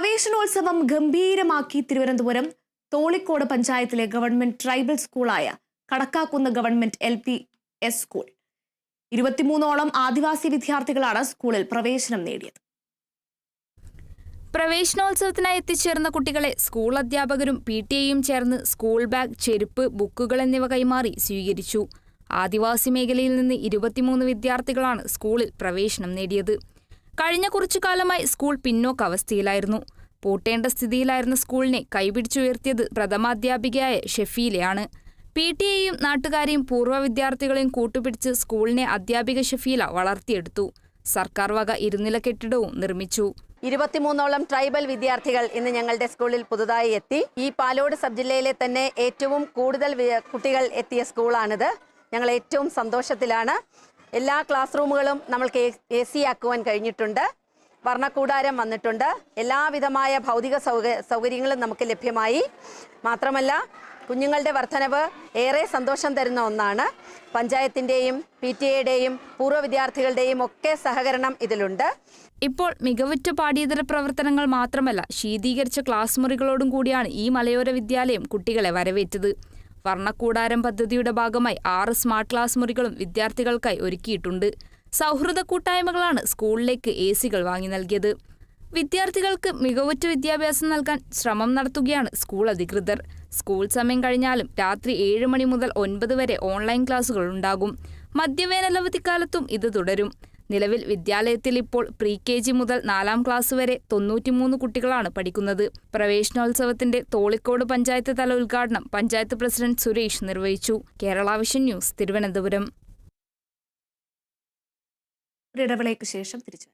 പ്രവേശനോത്സവം ഗംഭീരമാക്കി തിരുവനന്തപുരം തോളിക്കോട് പഞ്ചായത്തിലെ government tribal സ്കൂളായ കടക്കാക്കുന്ന് ഗവൺമെന്റ് LPS സ്കൂൾ. 23ഓളം ആദിവാസി വിദ്യാർത്ഥികളാണ് സ്കൂളിൽ പ്രവേശനം നേടിയത്. പ്രവേശനോത്സവത്തിനായി എത്തിച്ചേർന്ന കുട്ടികളെ സ്കൂൾ അധ്യാപകരും PTA-യും ചേർന്ന് സ്കൂൾ ബാഗ്, ചെരുപ്പ്, ബുക്കുകൾ എന്നിവ കൈമാറി സ്വീകരിച്ചു. ആദിവാസി മേഖലയിൽ നിന്ന് 23 വിദ്യാർത്ഥികളാണ് സ്കൂളിൽ പ്രവേശനം നേടിയത്. കഴിഞ്ഞ കുറച്ചു കാലമായി സ്കൂൾ പിന്നോക്കാവസ്ഥയിലായിരുന്നു. പൂട്ടേണ്ട സ്ഥിതിയിലായിരുന്ന സ്കൂളിനെ കൈപിടിച്ചുയർത്തിയത് പ്രഥമാധ്യാപികയായ ഷെഫീലയാണ്. PTA-യും നാട്ടുകാരെയും പൂർവ്വ വിദ്യാർത്ഥികളെയും കൂട്ടുപിടിച്ച് സ്കൂളിനെ അധ്യാപിക ഷെഫീല വളർത്തിയെടുത്തു. സർക്കാർ വക ഇരുനില കെട്ടിടവും നിർമ്മിച്ചു. 23ഓളം ട്രൈബൽ വിദ്യാർത്ഥികൾ ഇന്ന് ഞങ്ങളുടെ സ്കൂളിൽ പുതുതായി എത്തി. ഈ പാലോട് സബ് ജില്ലയിലെ തന്നെ ഏറ്റവും കൂടുതൽ കുട്ടികൾ എത്തിയ സ്കൂളാണിത്. ഞങ്ങൾ ഏറ്റവും സന്തോഷത്തിലാണ്. എല്ലാ ക്ലാസ് റൂമുകളും നമ്മൾക്ക് AC ആക്കുവാൻ കഴിഞ്ഞിട്ടുണ്ട്. വർണ്ണക്കൂടാരം വന്നിട്ടുണ്ട്. എല്ലാവിധമായ ഭൗതിക സൗകര്യങ്ങളും നമുക്ക് ലഭ്യമായി. മാത്രമല്ല, കുഞ്ഞുങ്ങളുടെ വർധനവ് ഏറെ സന്തോഷം തരുന്ന ഒന്നാണ്. പഞ്ചായത്തിൻ്റെയും PTA-യുടെയും പൂർവ്വ വിദ്യാർത്ഥികളുടെയും ഒക്കെ സഹകരണം ഇതിലുണ്ട്. ഇപ്പോൾ മികവുറ്റ പാഠ്യേതര പ്രവർത്തനങ്ങൾ മാത്രമല്ല, ശീതീകരിച്ച ക്ലാസ് മുറികളോടും കൂടിയാണ് ഈ മലയോര വിദ്യാലയം കുട്ടികളെ വരവേറ്റത്. വർണ്ണക്കൂടാരം പദ്ധതിയുടെ ഭാഗമായി 6 സ്മാർട്ട് ക്ലാസ് മുറികളും വിദ്യാർത്ഥികൾക്കായി ഒരുക്കിയിട്ടുണ്ട്. സൗഹൃദ കൂട്ടായ്മകളാണ് സ്കൂളിലേക്ക് AC-കൾ വാങ്ങി നൽകിയത്. വിദ്യാർത്ഥികൾക്ക് മികവുറ്റ വിദ്യാഭ്യാസം നൽകാൻ ശ്രമം നടത്തുകയാണ് സ്കൂൾ അധികൃതർ. സ്കൂൾ സമയം കഴിഞ്ഞാലും രാത്രി 7 മണി മുതൽ 9 വരെ ഓൺലൈൻ ക്ലാസുകൾ ഉണ്ടാകും. മധ്യവേനലവധിക്കാലത്തും ഇത് തുടരും. നിലവിൽ വിദ്യാലയത്തിൽ ഇപ്പോൾ pre-KG മുതൽ 4ാം ക്ലാസ് വരെ 93 കുട്ടികളാണ് പഠിക്കുന്നത്. പ്രവേശനോത്സവത്തിന്റെ തോളിക്കോട് പഞ്ചായത്ത് തല ഉദ്ഘാടനം പഞ്ചായത്ത് പ്രസിഡന്റ് സുരേഷ് നിർവഹിച്ചു. Kerala vision news, Thiruvananthapuram. ഇടവേളയ്ക്ക് ശേഷം തിരിച്ചു.